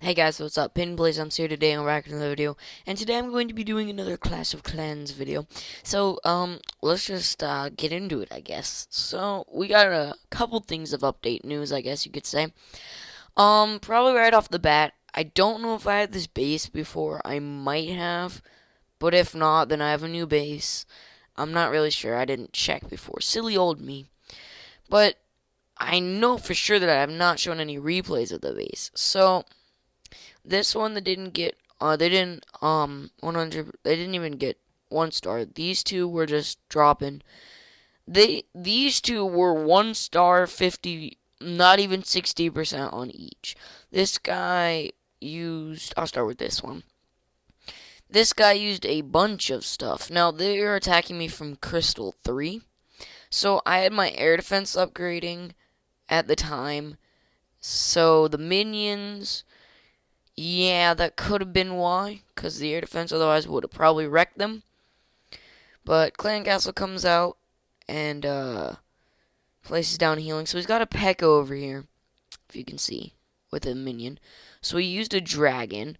Hey guys, what's up? PinBlaze, I'm here today on back with another video, and today I'm going to be doing another Clash of Clans video. So, let's just get into it, I guess. So, we got a couple things of update news, I guess you could say. Probably right off the bat, I don't know if I had this base before. I might have, but if not, then I have a new base. I'm not really sure. I didn't check before. Silly old me. But I know for sure that I have not shown any replays of the base. So, this one that didn't get they didn't 100 they didn't even get 1 star. These two were just dropping. These two were 1 star 50, not even 60% on each. This guy used I'll start with this one. This guy used a bunch of stuff. Now they are attacking me from Crystal 3. So I had my air defense upgrading at the time. So the minions, yeah, that could have been why, because the air defense otherwise would have probably wrecked them. But Clan Castle comes out and places down healing. So he's got a Pekka over here, if you can see, with a minion. So he used a dragon.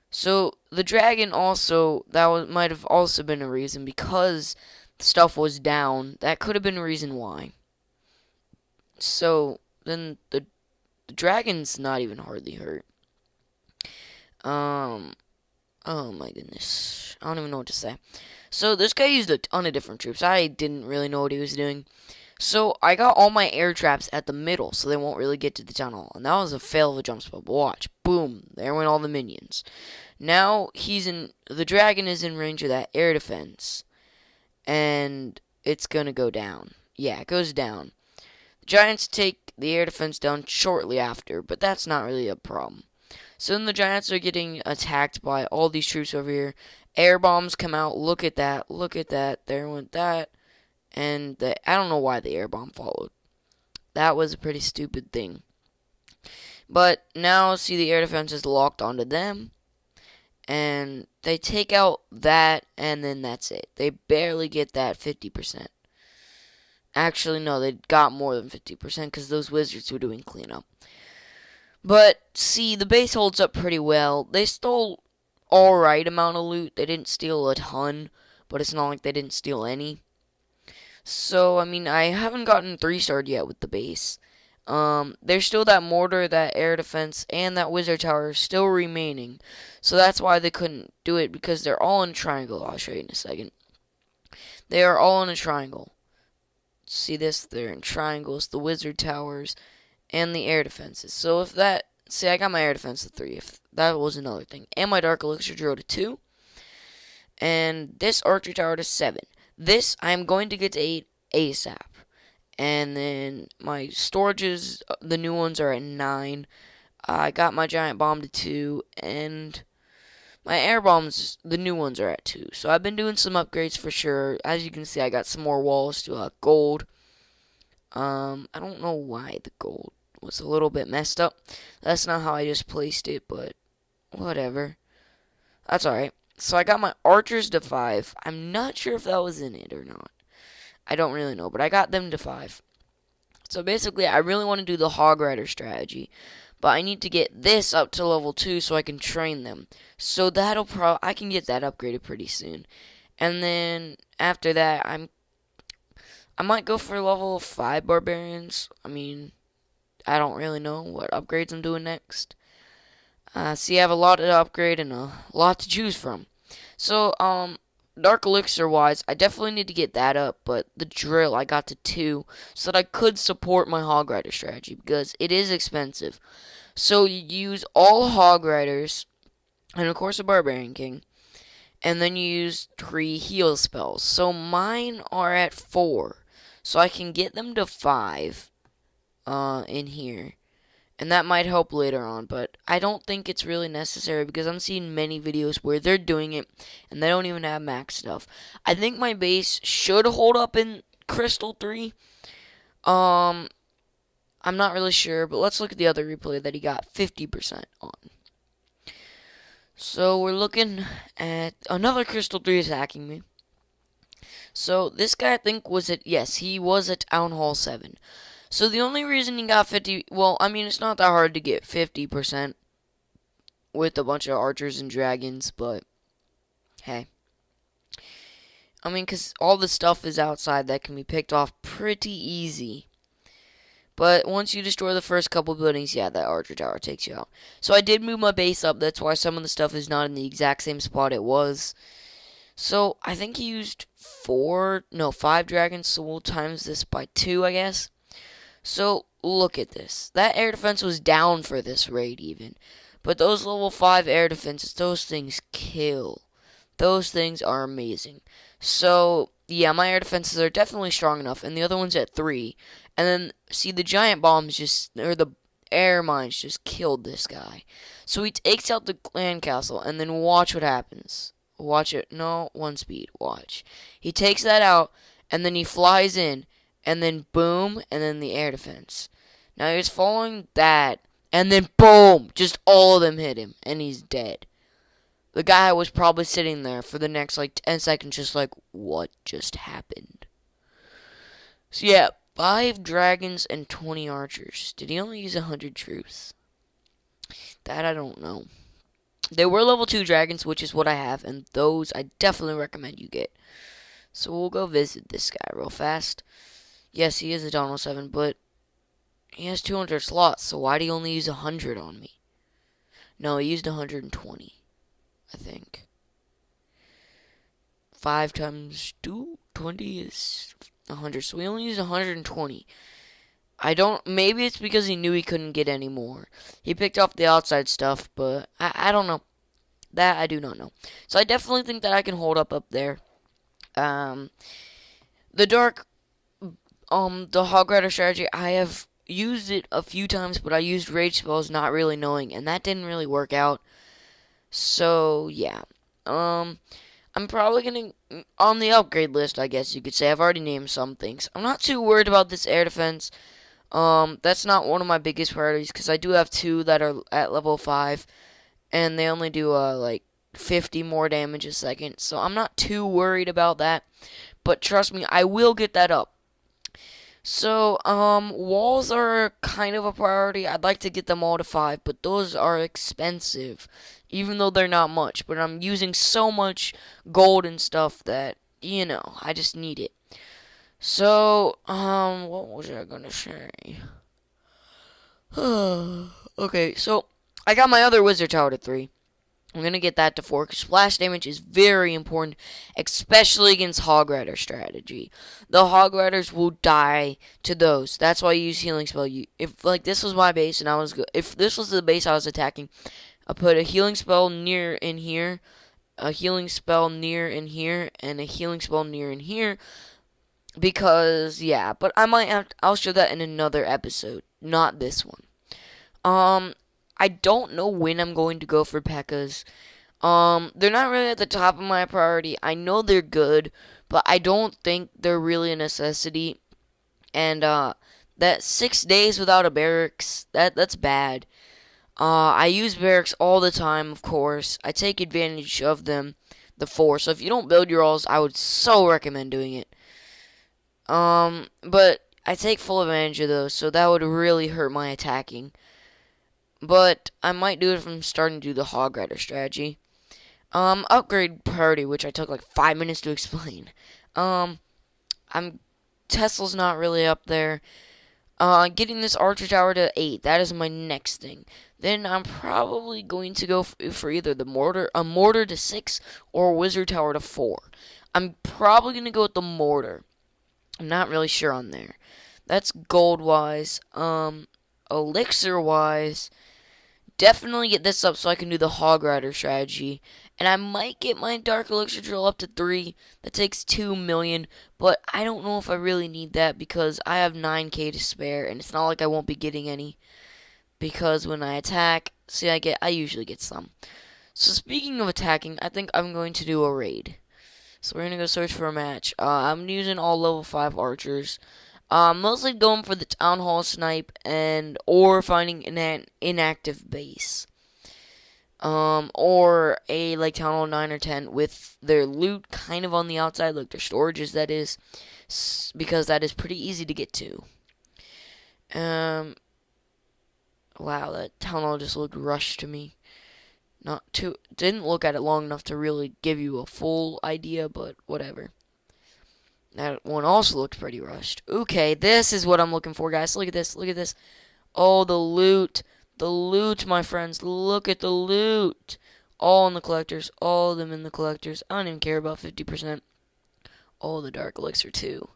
So the dragon also, might have also been a reason, because stuff was down. That could have been a reason why. So then the dragon's not even hardly hurt. Um, oh my goodness. I don't even know what to say. So this guy used a ton of different troops. I didn't really know what he was doing. So I got all my air traps at the middle, so they won't really get to the town hall. And that was a fail of a jump spell. But watch. Boom. There went all the minions. Now the dragon is in range of that air defense. And it's gonna go down. Yeah, it goes down. The giants take the air defense down shortly after, but that's not really a problem. So then the giants are getting attacked by all these troops over here. Air bombs come out. Look at that. Look at that. There went that. And I don't know why the air bomb followed. That was a pretty stupid thing. But now see the air defense is locked onto them. And they take out that, and then that's it. They barely get that 50%. Actually, no, they got more than 50% because those wizards were doing cleanup. But see, the base holds up pretty well. They stole alright amount of loot. They didn't steal a ton, but it's not like they didn't steal any. So, I mean, I haven't gotten 3-starred yet with the base. There's still that mortar, that air defense, and that wizard tower still remaining. So that's why they couldn't do it, because they're all in a triangle. I'll show you in a second. They are all in a triangle. See this? They're in triangles, the wizard towers, and the air defenses. So if that, see, I got my air defense to 3. If that was another thing, and my dark elixir drill to 2, and this archer tower to 7. This I'm going to get to 8 ASAP, and then my storages, the new ones are at 9. I got my giant bomb to 2, and my air bombs, the new ones are at 2. So I've been doing some upgrades for sure. As you can see, I got some more walls to gold. I don't know why the gold was a little bit messed up. That's not how I just placed it, but whatever. That's alright. So I got my archers to 5. I'm not sure if that was in it or not. I don't really know, but I got them to 5. So basically, I really want to do the hog rider strategy, but I need to get this up to level 2 so I can train them. So I can get that upgraded pretty soon. And then after that, I might go for level 5 barbarians. I mean, I don't really know what upgrades I'm doing next. See, I have a lot to upgrade and a lot to choose from. So, Dark Elixir wise, I definitely need to get that up, but the drill I got to 2 so that I could support my Hog Rider strategy, because it is expensive. So you use all Hog Riders, and of course a Barbarian King, and then you use 3 heal spells. So mine are at 4, so I can get them to 5 in here. And that might help later on, but I don't think it's really necessary, because I'm seeing many videos where they're doing it and they don't even have max stuff. I think my base should hold up in Crystal 3. I'm not really sure, but let's look at the other replay that he got 50% on. So we're looking at another Crystal 3 attacking me. So this guy, I think, yes, he was at Town Hall 7. So the only reason he got 50, well, I mean, it's not that hard to get 50%. with a bunch of archers and dragons, but hey. I mean, because all the stuff is outside that can be picked off pretty easy. But once you destroy the first couple buildings, yeah, that archer tower takes you out. So I did move my base up. That's why some of the stuff is not in the exact same spot it was. So I think he used 5 dragons. So we'll times this by 2, I guess. So look at this. That air defense was down for this raid even. But those level 5 air defenses, those things kill. Those things are amazing. So, yeah, my air defenses are definitely strong enough. And the other one's at 3. And then, see, the giant bombs or the air mines just killed this guy. So he takes out the clan castle. And then watch what happens. Watch it. No, 1 speed. Watch. He takes that out. And then he flies in. And then boom. And then the air defense. Now he's following that. And then boom. Just all of them hit him. And he's dead. The guy was probably sitting there for the next, 10 seconds just like, what just happened? So, yeah, 5 dragons and 20 archers. Did he only use 100 troops? That I don't know. They were level 2 dragons, which is what I have, and those I definitely recommend you get. So, we'll go visit this guy real fast. Yes, he is a Donald 7, but he has 200 slots, so why did he only use 100 on me? No, he used 120. I think 5 times 2, 20 is 100. So we only used 120. Maybe it's because he knew he couldn't get any more. He picked off the outside stuff, but I don't know. That I do not know. So I definitely think that I can hold up there. The Hog Rider strategy, I have used it a few times, but I used rage spells not really knowing, and that didn't really work out. So, yeah. I'm probably gonna, on the upgrade list, I guess you could say. I've already named some things. I'm not too worried about this air defense. That's not one of my biggest priorities, because I do have 2 that are at level 5, and they only do, 50 more damage a second. So I'm not too worried about that. But trust me, I will get that up. So, walls are kind of a priority. I'd like to get them all to 5, but those are expensive, even though they're not much. But I'm using so much gold and stuff that, I just need it. So, what was I gonna say? Okay, so, I got my other wizard tower to 3. I'm going to get that to 4 because splash damage is very important, especially against Hog Rider strategy. The Hog Riders will die to those. That's why you use healing spell. If this was my base and if this was the base I was attacking, I put a healing spell near in here, a healing spell near in here, and a healing spell near in here. Because but I'll show that in another episode, not this one. I don't know when I'm going to go for P.E.K.K.A.s. They're not really at the top of my priority. I know they're good, but I don't think they're really a necessity. And, that 6 days without a barracks, that's bad. I use barracks all the time, of course. I take advantage of them, the 4. So if you don't build your alls, I would so recommend doing it. But I take full advantage of those, so that would really hurt my attacking. But I might do it if I'm starting to do the Hog Rider strategy. Upgrade priority, which I took 5 minutes to explain. Tesla's not really up there. Getting this Archer Tower to 8, that is my next thing. Then I'm probably going to go for either a mortar to 6 or a Wizard Tower to 4. I'm probably going to go with the mortar. I'm not really sure on there. That's gold-wise. Elixir-wise, definitely get this up so I can do the Hog Rider strategy. And I might get my Dark Elixir Drill up to 3. That takes 2 million. But I don't know if I really need that because I have 9k to spare. And it's not like I won't be getting any. Because when I attack, see, I usually get some. So speaking of attacking, I think I'm going to do a raid. So we're going to go search for a match. I'm using all level 5 archers. Mostly going for the Town Hall snipe or finding an inactive base. Or a Town Hall 9 or 10 with their loot kind of on the outside, their storages that is, because that is pretty easy to get to. Wow, that Town Hall just looked rushed to me. Didn't look at it long enough to really give you a full idea, but whatever. That one also looked pretty rushed. Okay, this is what I'm looking for, guys. Look at this. Look at this. Oh, the loot. The loot, my friends. Look at the loot. All in the collectors. All of them in the collectors. I don't even care about 50%. All the dark elixir, too.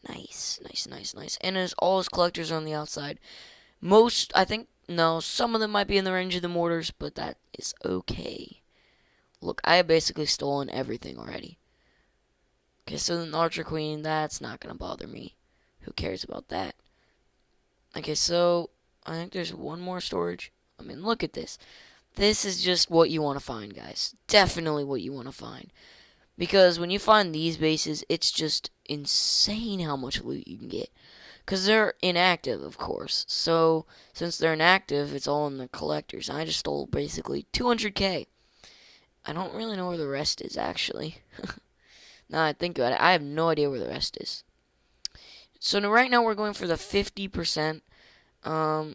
Nice, nice, nice, nice. And all his collectors are on the outside. I think, no, some of them might be in the range of the mortars, but that is okay. Look, I have basically stolen everything already. Okay, so the Archer Queen, that's not going to bother me. Who cares about that? Okay, so I think there's one more storage. I mean, look at this. This is just what you want to find, guys. Definitely what you want to find. Because when you find these bases, it's just insane how much loot you can get. Because they're inactive, of course. So, since they're inactive, it's all in the collectors. I just stole basically 200k. I don't really know where the rest is, actually. Now I think about it, I have no idea where the rest is. So right now we're going for the 50%.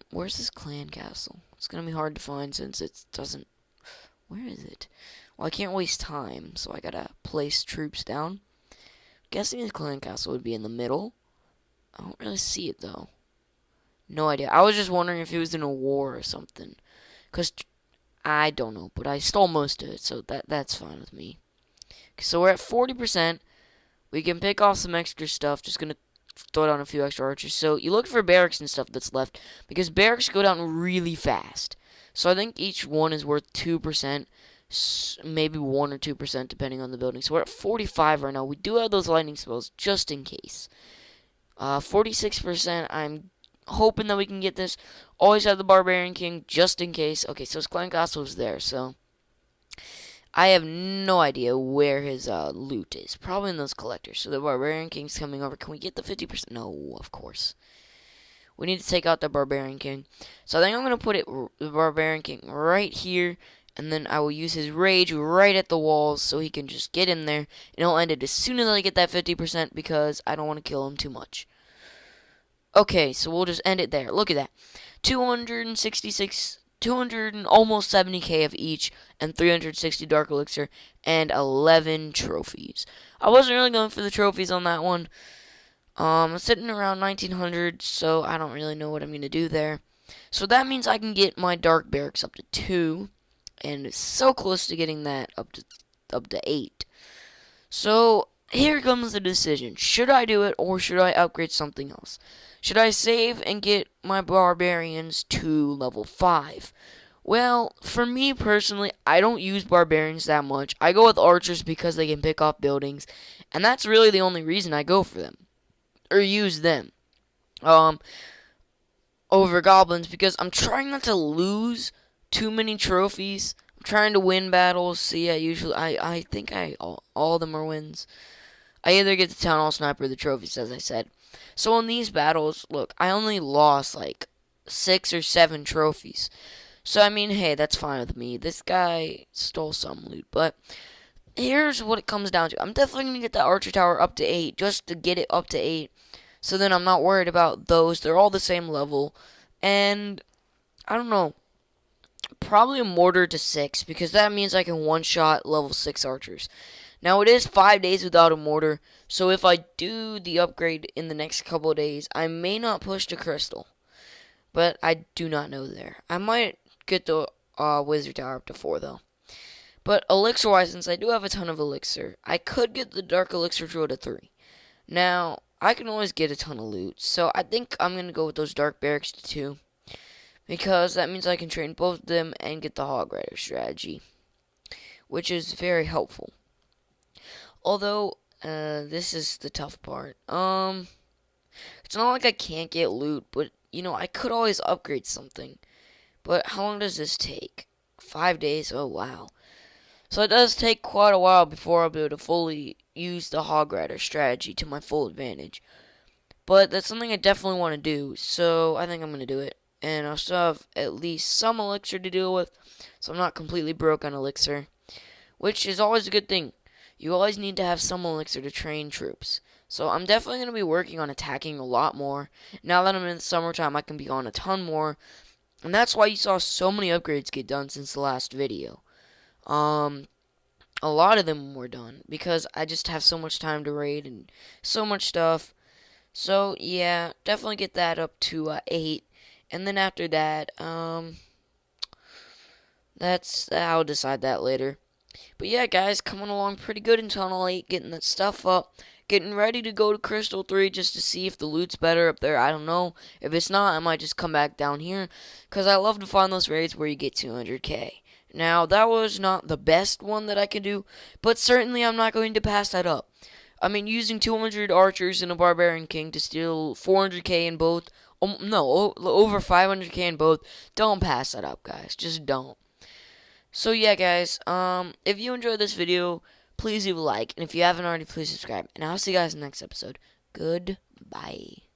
Where's this clan castle? It's gonna be hard to find since it doesn't... Where is it? Well, I can't waste time, so I gotta place troops down. Guessing the clan castle would be in the middle. I don't really see it, though. No idea. I was just wondering if it was in a war or something. Because I don't know, but I stole most of it, so that's fine with me. So we're at 40%. We can pick off some extra stuff. Just gonna throw down a few extra archers. So you look for barracks and stuff that's left, because barracks go down really fast. So I think each one is worth 2%, maybe 1 or 2% depending on the building. So we're at 45 right now. We do have those lightning spells just in case. 46%. I'm hoping that we can get this. Always have the Barbarian King just in case. Okay, so his clan castle is there. So I have no idea where his loot is. Probably in those collectors. So the Barbarian King's coming over. Can we get the 50%? No, of course. We need to take out the Barbarian King. So I think I'm going to put the Barbarian King right here. And then I will use his rage right at the walls so he can just get in there. And he'll end it as soon as I get that 50% because I don't want to kill him too much. Okay, so we'll just end it there. Look at that. 266... 200 and almost 70k of each, and 360 dark elixir, and 11 trophies. I wasn't really going for the trophies on that one. I'm sitting around 1900, so I don't really know what I'm going to do there. So that means I can get my dark barracks up to 2, and it's so close to getting that up to 8. So here comes the decision. Should I do it, or should I upgrade something else? Should I save and get my barbarians to level 5? Well, for me personally, I don't use barbarians that much. I go with archers because they can pick off buildings, and that's really the only reason I go for them, or use them, over goblins, because I'm trying not to lose too many trophies. I'm trying to win battles. So yeah, usually I think all of them are wins. I either get the town hall sniper or the trophies, as I said. So in these battles, look, I only lost like 6 or 7 trophies. So I mean, hey, that's fine with me. This guy stole some loot, but here's what it comes down to. I'm definitely going to get the archer tower up to 8, just to get it up to 8. So then I'm not worried about those. They're all the same level. And I don't know, probably a mortar to 6, because that means I can one-shot level 6 archers. Now, it is 5 days without a mortar, so if I do the upgrade in the next couple of days, I may not push to crystal. But I do not know there. I might get the wizard tower up to 4, though. But elixir-wise, since I do have a ton of elixir, I could get the dark elixir drill to 3. Now, I can always get a ton of loot, so I think I'm going to go with those dark barracks to 2. Because that means I can train both of them and get the hog rider strategy, which is very helpful. Although, this is the tough part. It's not like I can't get loot, but, you know, I could always upgrade something. But how long does this take? 5 days? Oh, wow. So it does take quite a while before I'll be able to fully use the hog rider strategy to my full advantage. But that's something I definitely want to do, so I think I'm going to do it. And I'll still have at least some elixir to deal with, so I'm not completely broke on elixir, which is always a good thing. You always need to have some elixir to train troops. So I'm definitely going to be working on attacking a lot more. Now that I'm in the summertime, I can be on a ton more. And that's why you saw so many upgrades get done since the last video. Um, a lot of them were done because I just have so much time to raid and so much stuff. So yeah, definitely get that up to 8, and then after that, that's I'll decide that later. But yeah, guys, coming along pretty good in Tunnel 8, getting that stuff up, getting ready to go to Crystal 3 just to see if the loot's better up there. I don't know. If it's not, I might just come back down here, because I love to find those raids where you get 200k. Now, that was not the best one that I could do, but certainly I'm not going to pass that up. I mean, using 200 archers and a barbarian king to steal 400k in both, no, over 500k in both, don't pass that up, guys. Just don't. So yeah, guys, if you enjoyed this video, please leave a like, and if you haven't already, please subscribe, and I'll see you guys in the next episode. Goodbye.